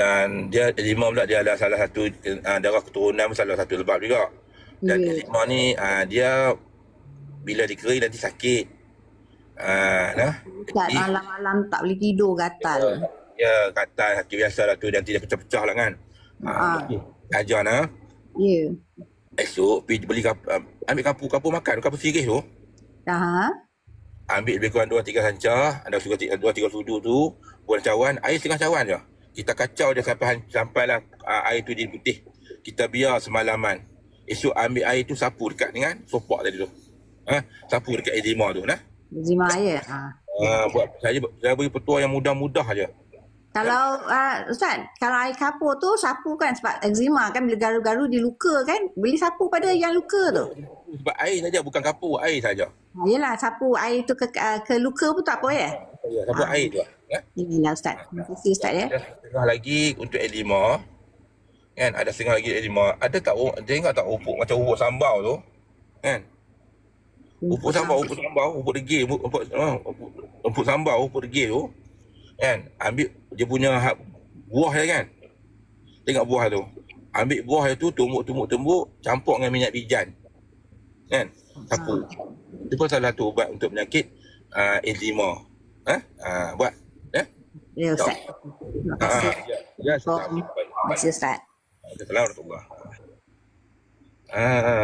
Dan dia eczema pula, dia ada salah satu darah keturunan, salah satu sebab juga. Dan eczema ni dia bila dikering nanti sakit. Malam-malam tak boleh tidur, gatal. Ya, gatal, sakit biasa lah tu, nanti dia pecah-pecah lah kan. Ajar Ya. esok pergi beli ambil kapur makan, kapur sirih tu. Ambil lebih kurang 2-3 sancah, ada 2-3 sudu tu, buat cawan, air setengah cawan je. Kita kacau dia sampailah air tu jadi putih. Kita biar semalaman. Esok ambil air tu sapu dekat dengan sopak tadi tu. Sapu dekat eczema tu. Eczema ya. Buat saya beri petua yang mudah-mudah aja. Kalau Ustaz, kalau air kapur tu sapu kan, sebab eczema kan bila garu-garu di luka kan, beli sapu pada yang luka tu. Sebab air saja, bukan kapur, air saja. Yelah, sapu air tu ke luka pun tak apa ya? Ya, sapu air tu. Inilah Ustaz. Terima kasih Ustaz ya. Ada setengah lagi untuk eczema. Kan, ada setengah lagi eczema. Ada tak, dia ingat tak upuk macam upuk sambal tu? Kan? Upuk sambal, upuk degil, upuk sambal, upuk degil tu. Kan, ambil dia punya buah dia kan. Tengok buah tu. Ambil buah dia tu, tumbuk, campur dengan minyak bijan. Kan? Sapu. Itu pun salah satu ubat untuk penyakit eczema. Buat. Ya Ustaz. Terima kasih. Ya, Terima kasih Ustaz. Assalamualaikum warahmatullahi wabarakatuh.